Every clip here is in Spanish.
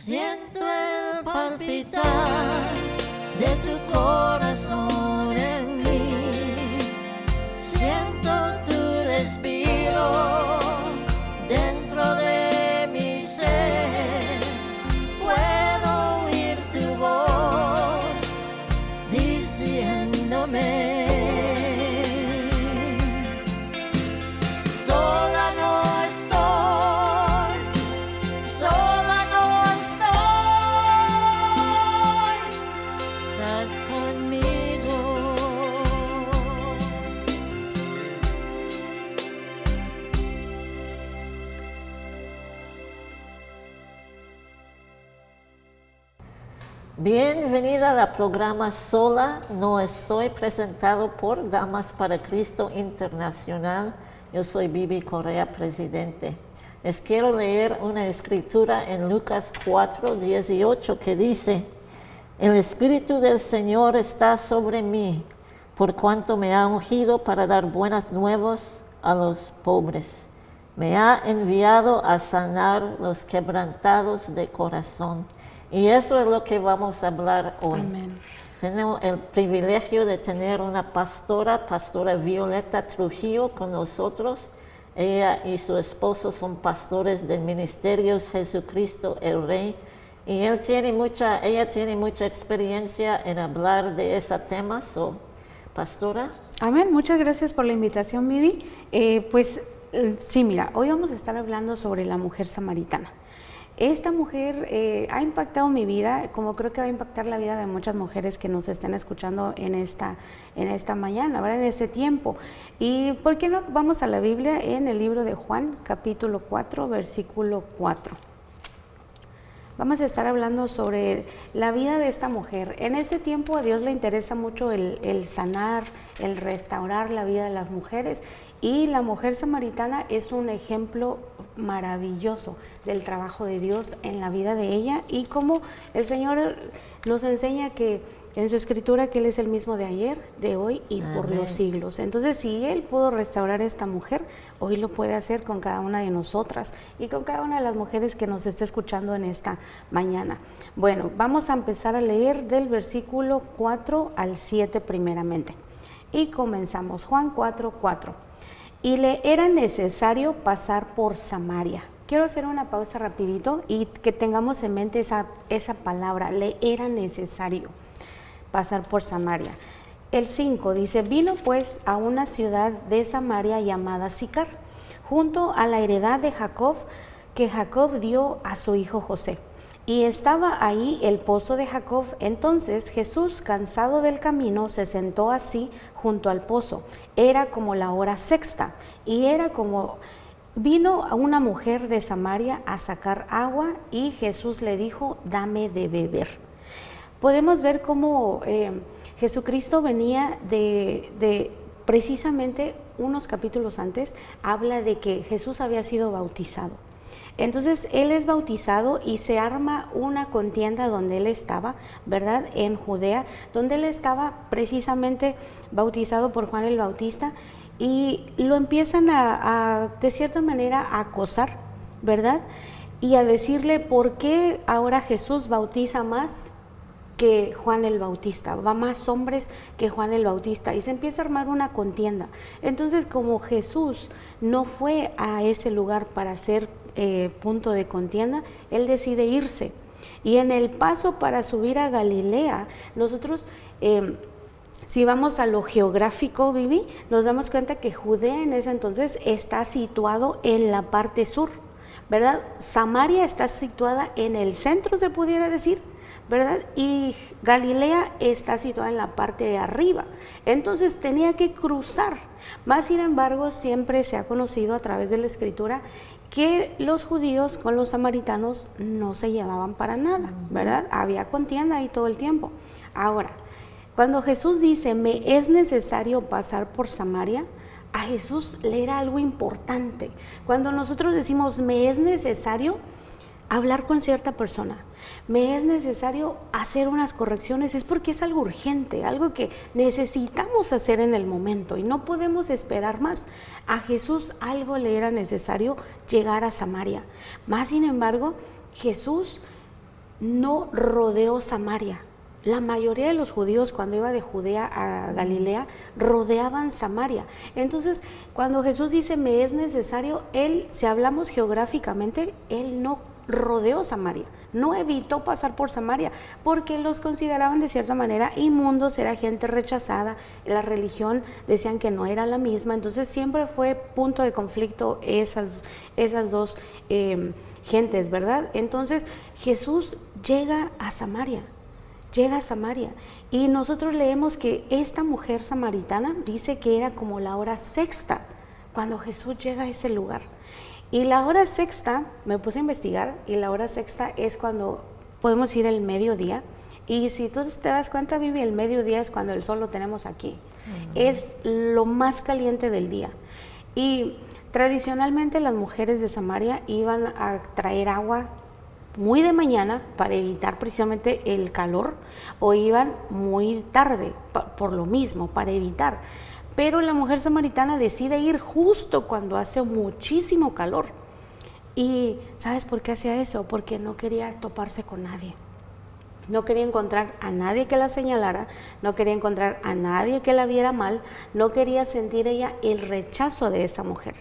Siento el palpitar de tu corazón en mí. Siento tu respiro dentro de mi ser. Puedo oír tu voz diciéndome: sola no estoy, sola no estoy, estás conmigo. Bienvenida al programa Sola No Estoy, presentado por Damas para Cristo Internacional. Yo soy Bibi Correa, presidente. Les quiero leer una escritura en Lucas 4:18 que dice: el Espíritu del Señor está sobre mí, por cuanto me ha ungido para dar buenas nuevas a los pobres. Me ha enviado a sanar los quebrantados de corazón. Y eso es lo que vamos a hablar hoy. Amén. Tenemos el privilegio de tener una pastora Violeta Trujillo con nosotros. Ella y su esposo son pastores del Ministerio Jesucristo el Rey. Y ella tiene mucha experiencia en hablar de ese tema. Pastora. Amén, muchas gracias por la invitación, Bibi. Sí, mira, hoy vamos a estar hablando sobre la mujer samaritana. Esta mujer ha impactado mi vida, como creo que va a impactar la vida de muchas mujeres que nos estén escuchando en esta mañana, ¿verdad? En este tiempo. ¿Y por qué no vamos a la Biblia en el libro de Juan, capítulo 4, versículo 4? Vamos a estar hablando sobre la vida de esta mujer. En este tiempo a Dios le interesa mucho el sanar, el restaurar la vida de las mujeres. Y la mujer samaritana es un ejemplo maravilloso del trabajo de Dios en la vida de ella, y cómo el Señor nos enseña que en su escritura que Él es el mismo de ayer, de hoy y por Amén. los siglos. Entonces, si Él pudo restaurar a esta mujer, hoy lo puede hacer con cada una de nosotras y con cada una de las mujeres que nos está escuchando en esta mañana. Bueno, vamos a empezar a leer del versículo 4 al 7 primeramente. Y comenzamos. Juan 4:4. Y le era necesario pasar por Samaria. Quiero hacer una pausa rapidito y que tengamos en mente esa palabra, le era necesario pasar por Samaria. El 5 dice: vino pues a una ciudad de Samaria llamada Sicar, junto a la heredad de Jacob, que Jacob dio a su hijo José. Y estaba ahí el pozo de Jacob. Entonces Jesús, cansado del camino, se sentó así junto al pozo. Era como la hora sexta, y era como vino a una mujer de Samaria a sacar agua, y Jesús le dijo: dame de beber. Podemos ver cómo Jesucristo venía de precisamente unos capítulos antes, habla de que Jesús había sido bautizado. Entonces Él es bautizado y se arma una contienda donde Él estaba, ¿verdad? En Judea, donde Él estaba precisamente bautizado por Juan el Bautista, y lo empiezan de cierta manera a acosar, ¿verdad? Y a decirle: ¿por qué ahora Jesús bautiza más que Juan el Bautista? Va más hombres que Juan el Bautista, y se empieza a armar una contienda. Entonces, como Jesús no fue a ese lugar para ser punto de contienda, Él decide irse. Y en el paso para subir a Galilea, nosotros si vamos a lo geográfico, Vivi, nos damos cuenta que Judea en ese entonces está situado en la parte sur, ¿verdad? Samaria está situada en el centro, se pudiera decir, ¿verdad? Y Galilea está situada en la parte de arriba. Entonces tenía que cruzar. Más sin embargo, siempre se ha conocido a través de la escritura que los judíos con los samaritanos no se llevaban para nada, ¿verdad? Había contienda ahí todo el tiempo. Ahora, cuando Jesús dice: me es necesario pasar por Samaria, a Jesús le era algo importante. Cuando nosotros decimos me es necesario hablar con cierta persona, me es necesario hacer unas correcciones, es porque es algo urgente, algo que necesitamos hacer en el momento y no podemos esperar más. A Jesús algo le era necesario llegar a Samaria. Más sin embargo, Jesús no rodeó Samaria. La mayoría de los judíos cuando iba de Judea a Galilea rodeaban Samaria. Entonces, cuando Jesús dice me es necesario, él, si hablamos geográficamente, él no rodeó Samaria, no evitó pasar por Samaria, porque los consideraban de cierta manera inmundos, era gente rechazada, la religión decían que no era la misma, entonces siempre fue punto de conflicto esas dos gentes, ¿verdad? Entonces Jesús llega a Samaria y nosotros leemos que esta mujer samaritana dice que era como la hora sexta cuando Jesús llega a ese lugar. Y la hora sexta, me puse a investigar, y la hora sexta es cuando podemos ir el mediodía. Y si tú te das cuenta, Vivi, el mediodía es cuando el sol lo tenemos aquí. Es lo más caliente del día. Y tradicionalmente las mujeres de Samaria iban a traer agua muy de mañana para evitar precisamente el calor, o iban muy tarde por lo mismo, para evitar. Pero la mujer samaritana decide ir justo cuando hace muchísimo calor. ¿Y sabes por qué hacía eso? Porque no quería toparse con nadie. No quería encontrar a nadie que la señalara, no quería encontrar a nadie que la viera mal, no quería sentir ella el rechazo de esa mujer.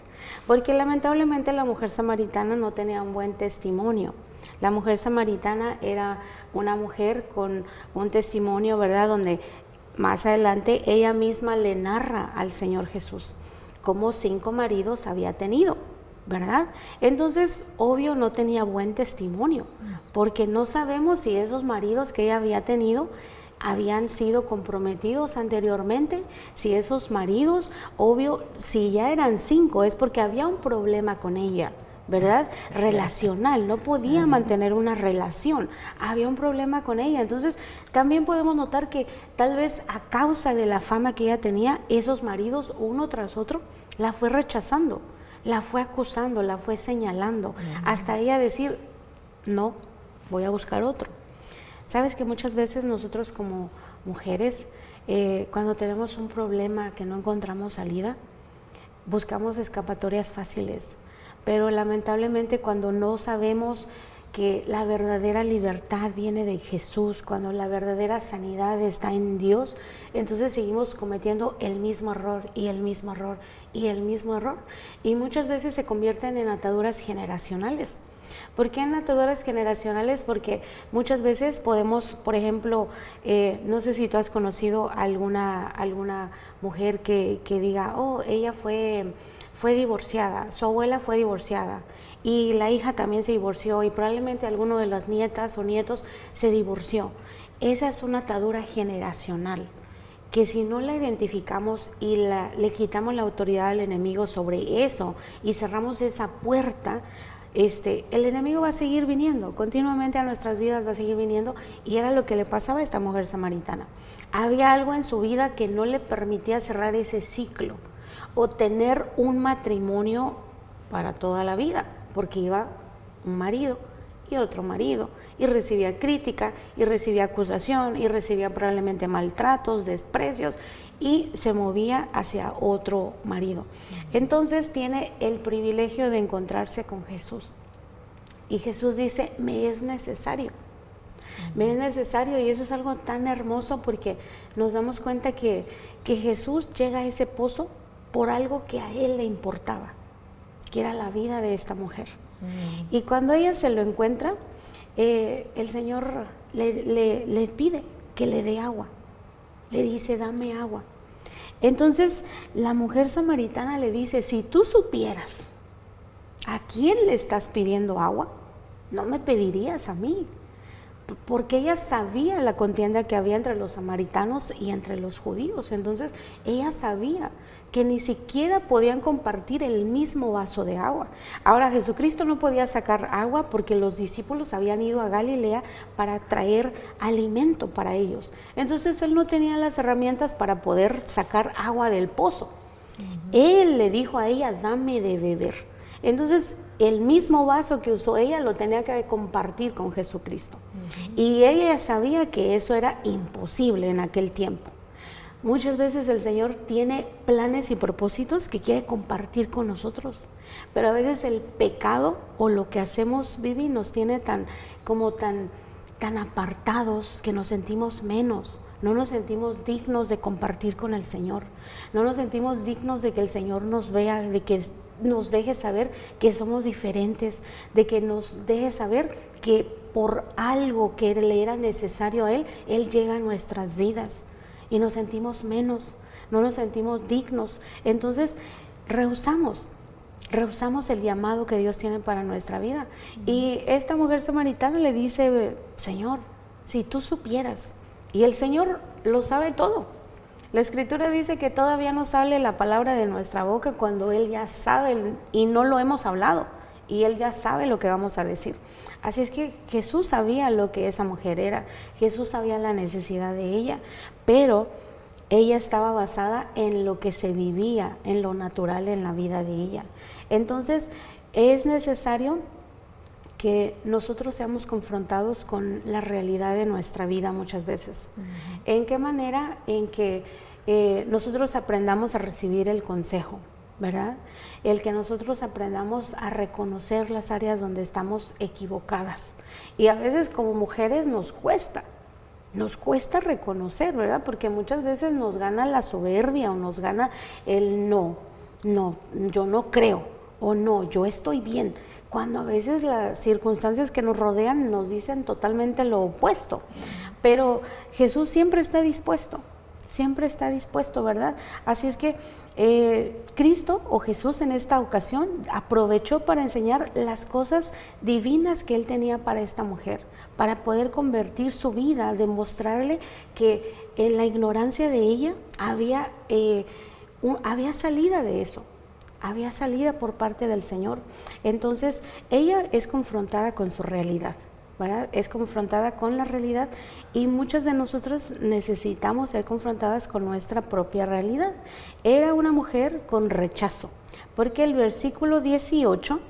Porque lamentablemente la mujer samaritana no tenía un buen testimonio. La mujer samaritana era una mujer con un testimonio, ¿verdad?, donde más adelante ella misma le narra al Señor Jesús cómo 5 maridos había tenido, ¿verdad? Entonces, obvio, no tenía buen testimonio, porque no sabemos si esos maridos que ella había tenido habían sido comprometidos anteriormente, si esos maridos, obvio, si ya eran 5, es porque había un problema con ella, ¿verdad? Relacional, no podía mantener una relación, había un problema con ella. Entonces también podemos notar que tal vez a causa de la fama que ella tenía, esos maridos uno tras otro la fue rechazando, la fue acusando, la fue señalando, hasta ella decir, no, voy a buscar otro. Sabes que muchas veces nosotros como mujeres, cuando tenemos un problema que no encontramos salida, buscamos escapatorias fáciles. Pero lamentablemente cuando no sabemos que la verdadera libertad viene de Jesús, cuando la verdadera sanidad está en Dios, entonces seguimos cometiendo el mismo error y el mismo error y el mismo error. Y muchas veces se convierten en ataduras generacionales. ¿Por qué en ataduras generacionales? Porque muchas veces podemos, por ejemplo, no sé si tú has conocido alguna mujer que diga, oh, ella fue divorciada, su abuela fue divorciada y la hija también se divorció y probablemente alguno de las nietas o nietos se divorció. Esa es una atadura generacional que si no la identificamos y le quitamos la autoridad al enemigo sobre eso y cerramos esa puerta, el enemigo va a seguir viniendo, continuamente a nuestras vidas va a seguir viniendo, y era lo que le pasaba a esta mujer samaritana. Había algo en su vida que no le permitía cerrar ese ciclo o tener un matrimonio para toda la vida, porque iba un marido y otro marido, y recibía crítica, y recibía acusación, y recibía probablemente maltratos, desprecios, y se movía hacia otro marido. Entonces tiene el privilegio de encontrarse con Jesús, y Jesús dice, me es necesario. Me es necesario, y eso es algo tan hermoso porque nos damos cuenta que Jesús llega a ese pozo por algo que a él le importaba, que era la vida de esta mujer. Y cuando ella se lo encuentra, el Señor le pide que le dé agua, le dice, dame agua. Entonces la mujer samaritana le dice, si tú supieras a quién le estás pidiendo agua, no me pedirías a mí. Porque ella sabía la contienda que había entre los samaritanos y entre los judíos. Entonces ella sabía que ni siquiera podían compartir el mismo vaso de agua. Ahora, Jesucristo no podía sacar agua porque los discípulos habían ido a Galilea para traer alimento para ellos. Entonces él no tenía las herramientas para poder sacar agua del pozo. Él le dijo a ella, dame de beber. Entonces el mismo vaso que usó ella lo tenía que compartir con Jesucristo. Y ella sabía que eso era imposible en aquel tiempo. Muchas veces el Señor tiene planes y propósitos que quiere compartir con nosotros, pero a veces el pecado o lo que hacemos, Vivi, nos tiene tan tan apartados que nos sentimos menos, no nos sentimos dignos de compartir con el Señor, no nos sentimos dignos de que el Señor nos vea, de que nos deje saber que somos diferentes, de que nos deje saber que por algo que le era necesario a Él, Él llega a nuestras vidas y nos sentimos menos, no nos sentimos dignos. Entonces rehusamos el llamado que Dios tiene para nuestra vida. Y esta mujer samaritana le dice, Señor, si tú supieras, y el Señor lo sabe todo. La Escritura dice que todavía no sale la palabra de nuestra boca cuando Él ya sabe y no lo hemos hablado, y Él ya sabe lo que vamos a decir. Así es que Jesús sabía lo que esa mujer era, Jesús sabía la necesidad de ella, pero ella estaba basada en lo que se vivía, en lo natural en la vida de ella. Entonces es necesario que nosotros seamos confrontados con la realidad de nuestra vida muchas veces. ¿En qué manera? En que nosotros aprendamos a recibir el consejo, ¿verdad? El que nosotros aprendamos a reconocer las áreas donde estamos equivocadas. Y a veces como mujeres nos cuesta reconocer, ¿verdad? Porque muchas veces nos gana la soberbia o nos gana el no, yo no creo, o no, yo estoy bien, cuando a veces las circunstancias que nos rodean nos dicen totalmente lo opuesto. Pero Jesús siempre está dispuesto, ¿verdad? Así es que Cristo o Jesús en esta ocasión aprovechó para enseñar las cosas divinas que Él tenía para esta mujer, para poder convertir su vida, demostrarle que en la ignorancia de ella había salida de eso, había salida por parte del Señor. Entonces ella es confrontada con su realidad, ¿verdad? Es confrontada con la realidad, y muchas de nosotras necesitamos ser confrontadas con nuestra propia realidad. Era una mujer con rechazo, porque el versículo 18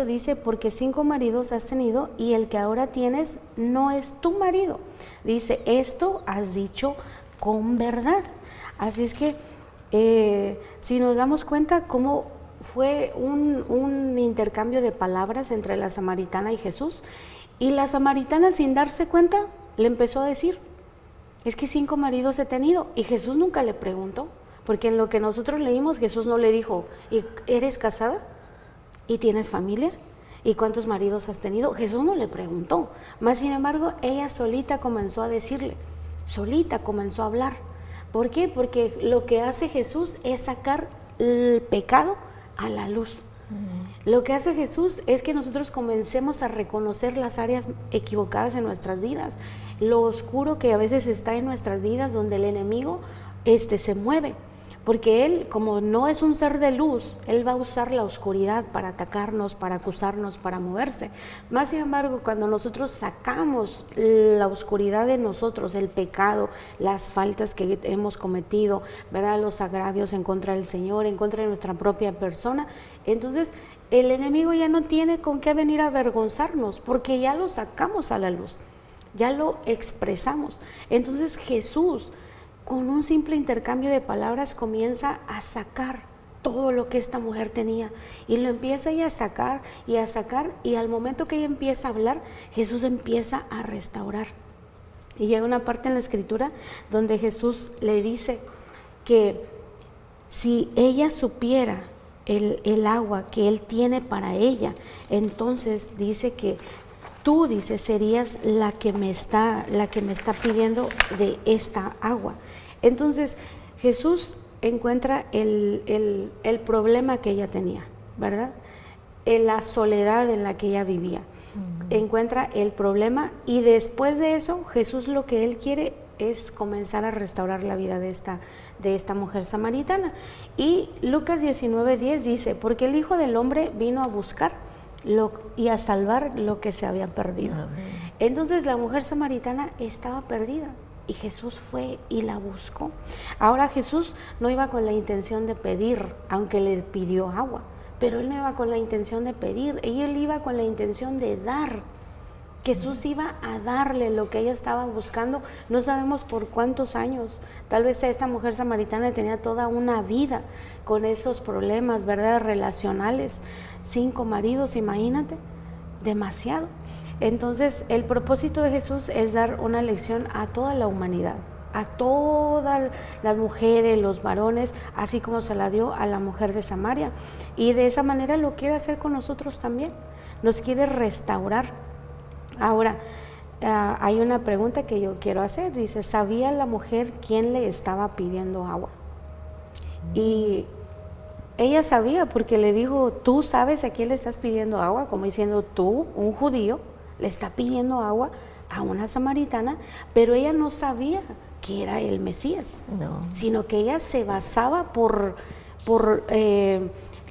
dice, porque 5 maridos has tenido y el que ahora tienes no es tu marido. Dice, esto has dicho con verdad. Así es que si nos damos cuenta cómo fue un intercambio de palabras entre la samaritana y Jesús, y la samaritana, sin darse cuenta, le empezó a decir, es que 5 maridos he tenido, y Jesús nunca le preguntó, porque en lo que nosotros leímos, Jesús no le dijo, ¿y eres casada? ¿Y tienes familia? ¿Y cuántos maridos has tenido? Jesús no le preguntó, más sin embargo, ella solita comenzó a decirle, solita comenzó a hablar. ¿Por qué? Porque lo que hace Jesús es sacar el pecado a la luz. Lo que hace Jesús es que nosotros comencemos a reconocer las áreas equivocadas en nuestras vidas, lo oscuro que a veces está en nuestras vidas, donde el enemigo se mueve, porque él, como no es un ser de luz, él va a usar la oscuridad para atacarnos, para acusarnos, para moverse. Más sin embargo, cuando nosotros sacamos la oscuridad de nosotros, el pecado, las faltas que hemos cometido, ¿verdad?, los agravios en contra del Señor, en contra de nuestra propia persona, entonces el enemigo ya no tiene con qué venir a avergonzarnos, porque ya lo sacamos a la luz, ya lo expresamos. Entonces Jesús, con un simple intercambio de palabras, comienza a sacar todo lo que esta mujer tenía, y lo empieza ella a sacar, y al momento que ella empieza a hablar, Jesús empieza a restaurar. Y llega una parte en la Escritura donde Jesús le dice que si ella supiera el agua que Él tiene para ella, entonces dice que tú, dice, serías la que me está pidiendo de esta agua. Entonces Jesús encuentra el problema que ella tenía, ¿verdad? En la soledad en la que ella vivía. Encuentra el problema, y después de eso Jesús lo que Él quiere es comenzar a restaurar la vida de esta mujer samaritana. Y Lucas 19:10 dice, porque el Hijo del Hombre vino a buscar y a salvar lo que se había perdido. Amén. Entonces la mujer samaritana estaba perdida, y Jesús fue y la buscó. Ahora Jesús no iba con la intención de pedir, aunque le pidió agua, pero Él no iba con la intención de pedir, Él iba con la intención de dar. Jesús iba a darle lo que ella estaba buscando, no sabemos por cuántos años. Tal vez esta mujer samaritana tenía toda una vida con esos problemas, ¿verdad?, relacionales. 5 maridos, imagínate, demasiado. Entonces, el propósito de Jesús es dar una lección a toda la humanidad, a todas las mujeres, los varones, así como se la dio a la mujer de Samaria. Y de esa manera lo quiere hacer con nosotros también, nos quiere restaurar. Ahora, hay una pregunta que yo quiero hacer, dice, ¿sabía la mujer quién le estaba pidiendo agua? Y ella sabía porque le dijo, ¿tú sabes a quién le estás pidiendo agua? Como diciendo, tú, un judío, le está pidiendo agua a una samaritana, pero ella no sabía que era el Mesías, sino que ella se basaba por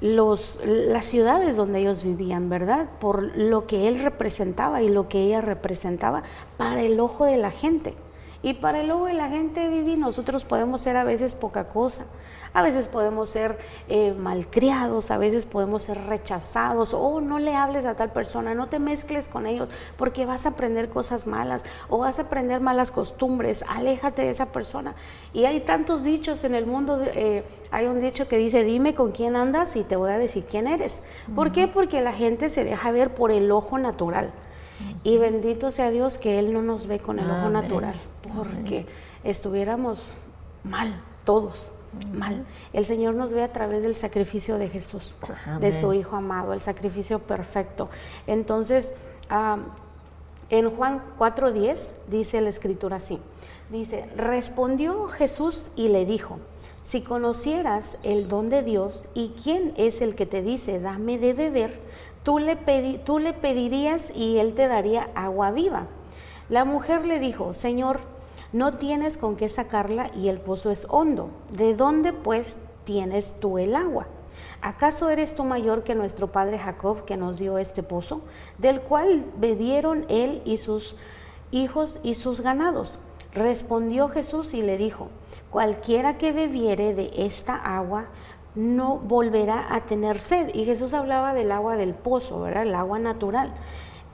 las ciudades donde ellos vivían, ¿verdad? Por lo que él representaba y lo que ella representaba para el ojo de la gente. Y para el ojo de la gente, Vivi, nosotros podemos ser a veces poca cosa, a veces podemos ser malcriados, a veces podemos ser rechazados, no le hables a tal persona, no te mezcles con ellos porque vas a aprender cosas malas o vas a aprender malas costumbres, aléjate de esa persona. Y hay tantos dichos en el mundo, hay un dicho que dice, dime con quién andas y te voy a decir quién eres. ¿Por qué? Porque la gente se deja ver por el ojo natural. Y bendito sea Dios que Él no nos ve con el ojo natural, porque estuviéramos mal, todos mal. El Señor nos ve a través del sacrificio de Jesús, de su Hijo amado, el sacrificio perfecto. Entonces, en Juan 4:10 dice la Escritura así, dice, respondió Jesús y le dijo, si conocieras el don de Dios y quién es el que te dice, dame de beber, tú le pedirías y él te daría agua viva. La mujer le dijo, Señor, no tienes con qué sacarla y el pozo es hondo. ¿De dónde pues tienes tú el agua? ¿Acaso eres tú mayor que nuestro padre Jacob, que nos dio este pozo, del cual bebieron él y sus hijos y sus ganados? Respondió Jesús y le dijo, cualquiera que bebiere de esta agua no volverá a tener sed. Y Jesús hablaba del agua del pozo, ¿verdad? El agua natural.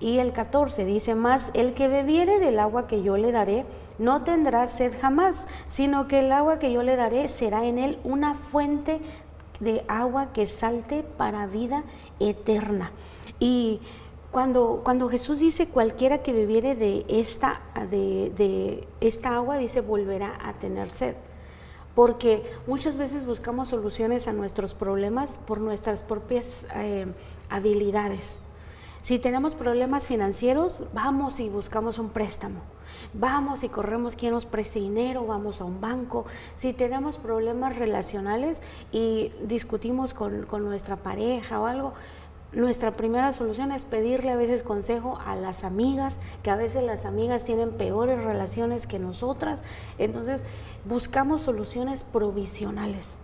Y el 14 dice, más el que bebiere del agua que yo le daré, no tendrá sed jamás, sino que el agua que yo le daré será en él una fuente de agua que salte para vida eterna. Y cuando Jesús dice cualquiera que bebiere de esta agua, dice volverá a tener sed. Porque muchas veces buscamos soluciones a nuestros problemas por nuestras propias habilidades. Si tenemos problemas financieros, vamos y buscamos un préstamo. Vamos y corremos quien nos preste dinero, vamos a un banco. Si tenemos problemas relacionales y discutimos con nuestra pareja o algo, nuestra primera solución es pedirle a veces consejo a las amigas, que a veces las amigas tienen peores relaciones que nosotras. Entonces, buscamos soluciones provisionales.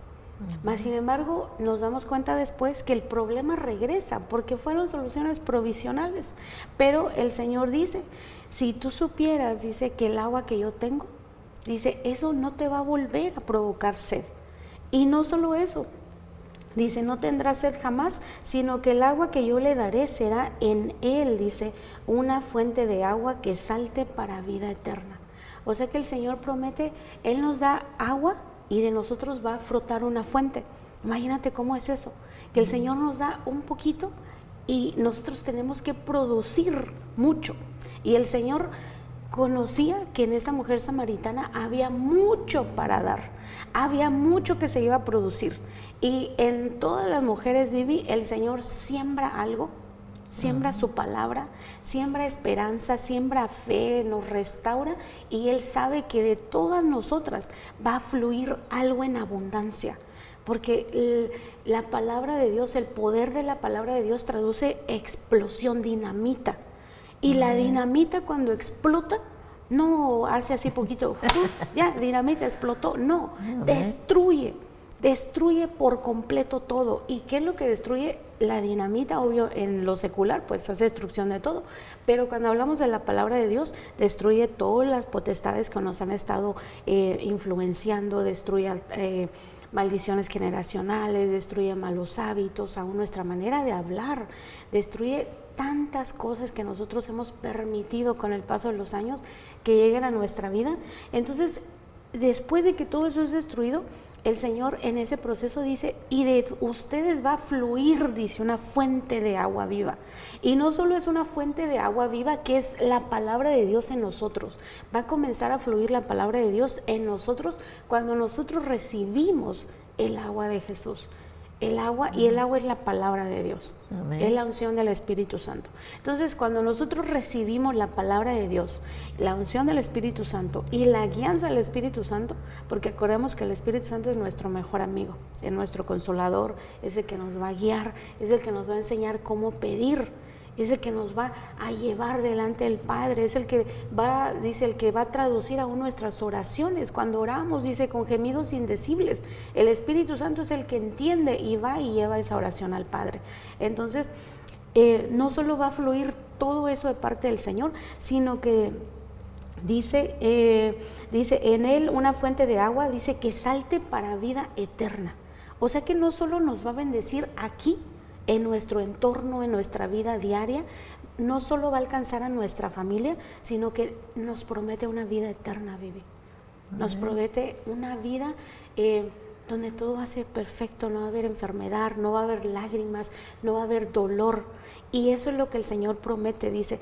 Mas, sin embargo, nos damos cuenta después que el problema regresa porque fueron soluciones provisionales. Pero el Señor dice, si tú supieras, dice, que el agua que yo tengo, dice, eso no te va a volver a provocar sed. Y no solo eso, dice, no tendrá sed jamás, sino que el agua que yo le daré será en él, dice, una fuente de agua que salte para vida eterna. O sea que el Señor promete, Él nos da agua y de nosotros va a frotar una fuente. Imagínate cómo es eso, que el Señor nos da un poquito y nosotros tenemos que producir mucho. Y el Señor conocía que en esta mujer samaritana había mucho para dar, había mucho que se iba a producir. Y en todas las mujeres, Vivi, el Señor siembra algo, siembra su palabra, siembra esperanza, siembra fe, nos restaura, y Él sabe que de todas nosotras va a fluir algo en abundancia, porque la palabra de Dios, el poder de la palabra de Dios traduce explosión, dinamita, y la dinamita cuando explota no hace así poquito, ya, dinamita explotó, no, destruye por completo todo. ¿Y qué es lo que destruye? La dinamita, obvio, en lo secular, pues hace destrucción de todo, pero cuando hablamos de la palabra de Dios, destruye todas las potestades que nos han estado influenciando, destruye maldiciones generacionales, destruye malos hábitos, aún nuestra manera de hablar, destruye tantas cosas que nosotros hemos permitido con el paso de los años que lleguen a nuestra vida. Entonces, después de que todo eso es destruido, el Señor en ese proceso dice, y de ustedes va a fluir, dice, una fuente de agua viva. Y no solo es una fuente de agua viva, que es la palabra de Dios en nosotros. Va a comenzar a fluir la palabra de Dios en nosotros cuando nosotros recibimos el agua de Jesús. El agua, y el agua es la palabra de Dios. Amén. Es la unción del Espíritu Santo. Entonces, cuando nosotros recibimos la palabra de Dios, la unción del Espíritu Santo y la guianza del Espíritu Santo, porque acordemos que el Espíritu Santo es nuestro mejor amigo, es nuestro consolador, es el que nos va a guiar, es el que nos va a enseñar cómo pedir, es el que nos va a llevar delante del Padre, es el que va, dice, el que va a traducir aún nuestras oraciones. Cuando oramos, dice, con gemidos indecibles, el Espíritu Santo es el que entiende y va y lleva esa oración al Padre. Entonces, no solo va a fluir todo eso de parte del Señor, sino que dice, en Él una fuente de agua, dice, que salte para vida eterna. O sea que no solo nos va a bendecir aquí, en nuestro entorno, en nuestra vida diaria, no solo va a alcanzar a nuestra familia, sino que nos promete una vida eterna, Vivi. Nos promete una vida donde todo va a ser perfecto, no va a haber enfermedad, no va a haber lágrimas, no va a haber dolor. Y eso es lo que el Señor promete, dice,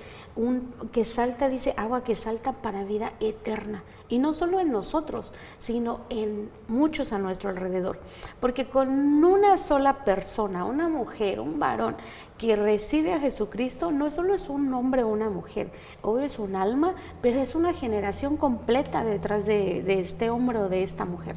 que salta, dice, agua que salta para vida eterna. Y no solo en nosotros, sino en muchos a nuestro alrededor. Porque con una sola persona, una mujer, un varón que recibe a Jesucristo, no solo es un hombre o una mujer, obvio es un alma, pero es una generación completa detrás de este hombre o de esta mujer.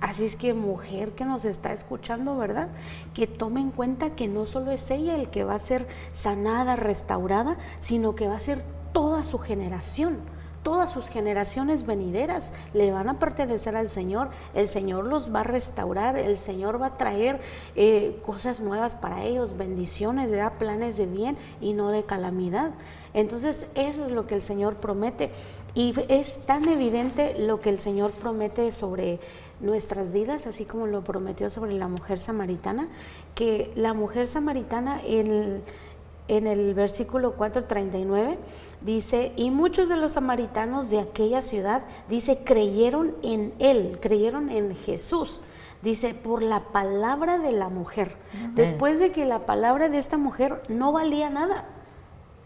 Así es que, mujer que nos está escuchando, ¿verdad?, que tome en cuenta que no solo es ella el que va a ser sanada, restaurada, sino que va a ser toda su generación. Todas sus generaciones venideras le van a pertenecer al Señor. El Señor los va a restaurar, el Señor va a traer cosas nuevas para ellos, bendiciones, ¿verdad?, planes de bien y no de calamidad. Entonces, eso es lo que el Señor promete. Y es tan evidente lo que el Señor promete sobre nuestras vidas, así como lo prometió sobre la mujer samaritana, que la mujer samaritana en el versículo 4:39 dice, y muchos de los samaritanos de aquella ciudad, dice, creyeron en él, creyeron en Jesús, dice, por la palabra de la mujer. Después de que la palabra de esta mujer no valía nada,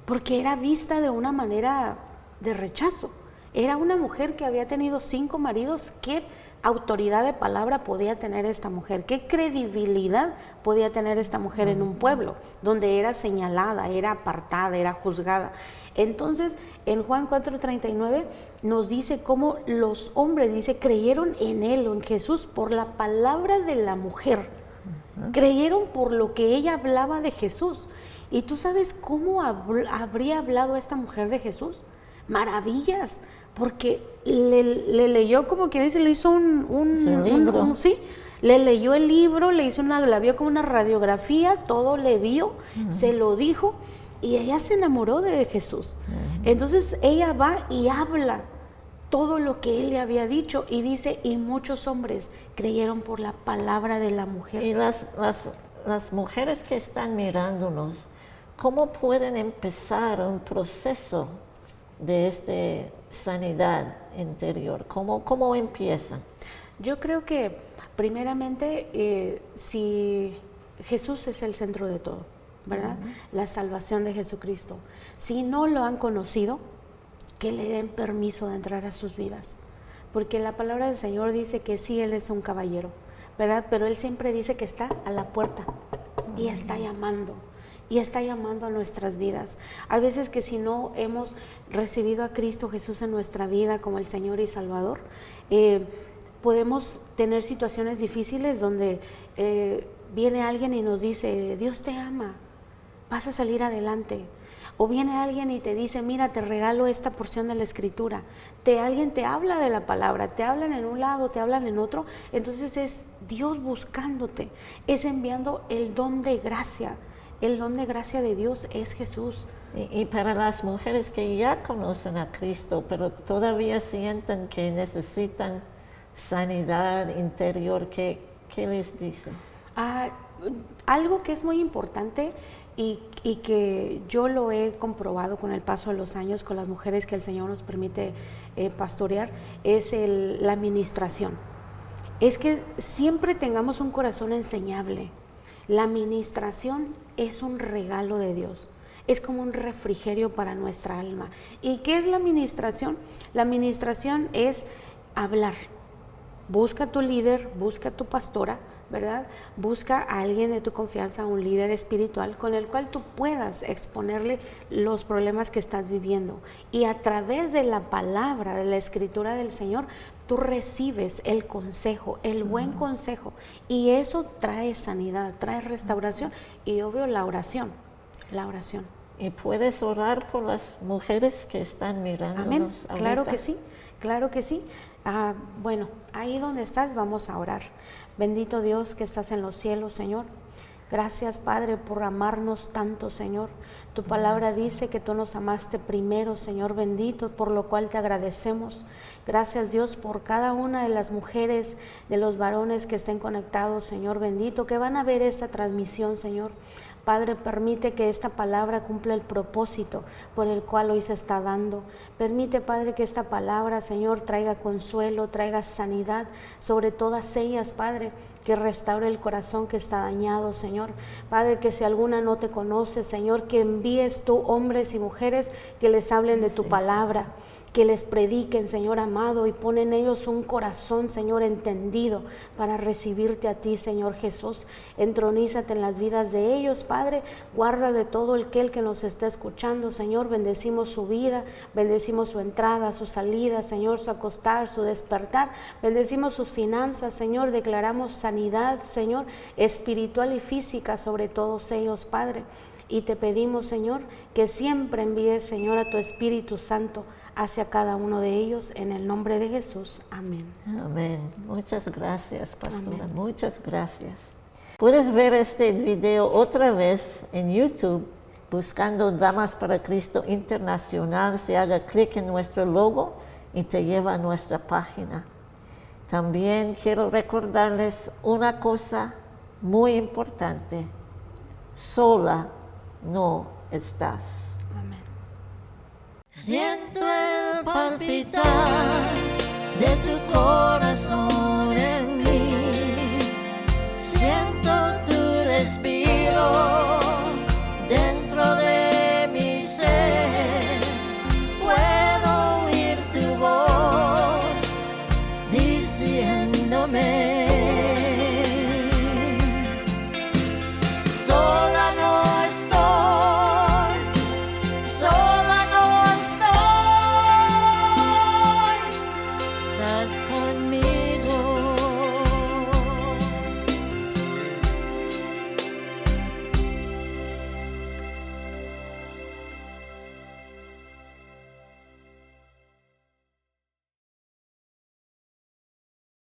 porque era vista de una manera de rechazo. Era una mujer que había tenido 5 maridos. ¿Qué autoridad de palabra podía tener esta mujer? ¿Qué credibilidad podía tener esta mujer en un pueblo donde era señalada, era apartada, era juzgada? Entonces, en Juan 4:39 nos dice cómo los hombres, dice, creyeron en él o en Jesús por la palabra de la mujer. Creyeron por lo que ella hablaba de Jesús. ¿Y tú sabes cómo habría hablado esta mujer de Jesús? Maravillas, porque le leyó, como quien dice, le hizo sí, le leyó el libro, la vio como una radiografía, todo le vio, se lo dijo, y ella se enamoró de Jesús. Entonces ella va y habla todo lo que él le había dicho, y dice, y muchos hombres creyeron por la palabra de la mujer. Y las mujeres que están mirándonos, ¿cómo pueden empezar un proceso de sanidad interior? ¿Cómo empiezan? Yo creo que primeramente, si Jesús es el centro de todo, ¿verdad? La salvación de Jesucristo. Si no lo han conocido, que le den permiso de entrar a sus vidas, porque la palabra del Señor dice que sí, Él es un caballero, ¿verdad? Pero Él siempre dice que está a la puerta y está llamando. Y está llamando a nuestras vidas. Hay veces que si no hemos recibido a Cristo Jesús en nuestra vida como el Señor y Salvador, podemos tener situaciones difíciles donde viene alguien y nos dice, Dios te ama, vas a salir adelante. O viene alguien y te dice, mira, te regalo esta porción de la Escritura. Alguien te habla de la palabra, te hablan en un lado, te hablan en otro. Entonces es Dios buscándote, es enviando el don de gracia. El don de gracia de Dios es Jesús. Y para las mujeres que ya conocen a Cristo, pero todavía sienten que necesitan sanidad interior, ¿qué les dices? Algo que es muy importante y que yo lo he comprobado con el paso de los años con las mujeres que el Señor nos permite pastorear, es la administración. es que siempre tengamos un corazón enseñable. La administración es un regalo de Dios. Es como un refrigerio para nuestra alma. ¿Y qué es la administración? La administración es hablar. Busca a tu líder, busca a tu pastora, ¿verdad? Busca a alguien de tu confianza, un líder espiritual con el cual tú puedas exponerle los problemas que estás viviendo. Y a través de la palabra, de la escritura del Señor, tú recibes el consejo, el buen consejo. Y eso trae sanidad, trae restauración y obvio la oración. La oración. Y puedes orar por las mujeres que están mirándonos. Amén. Ahorita. Claro que sí, claro que sí. Bueno, ahí donde estás vamos a orar. Bendito Dios que estás en los cielos, Señor. Gracias, Padre, por amarnos tanto, Señor. Tu palabra dice que tú nos amaste primero, Señor bendito, por lo cual te agradecemos. Gracias, Dios, por cada una de las mujeres, de los varones que estén conectados, Señor bendito, que van a ver esta transmisión, Señor. Padre, permite que esta palabra cumpla el propósito por el cual hoy se está dando. Permite, Padre, que esta palabra, Señor, traiga consuelo, traiga sanidad sobre todas ellas, Padre, que restaure el corazón que está dañado, Señor. Padre, que si alguna no te conoce, Señor, que envíes tú hombres y mujeres que les hablen de tu palabra, que les prediquen, Señor amado, y pon en ellos un corazón, Señor, entendido para recibirte a ti, Señor Jesús. Entronízate en las vidas de ellos, Padre. Guarda de todo aquel que nos está escuchando, Señor. Bendecimos su vida, bendecimos su entrada, su salida, Señor, su acostar, su despertar. Bendecimos sus finanzas, Señor. Declaramos sanidad, Señor, espiritual y física sobre todos ellos, Padre. Y te pedimos, Señor, que siempre envíes, Señor, a tu Espíritu Santo hacia cada uno de ellos, en el nombre de Jesús. Amén. Amén. Muchas gracias, pastora. Amén. Muchas gracias. Puedes ver este video otra vez en YouTube buscando Damas para Cristo Internacional. Se haga clic en nuestro logo y te lleva a nuestra página. También quiero recordarles una cosa muy importante. Sola no estás. Amén. Siento el palpitar de tu corazón.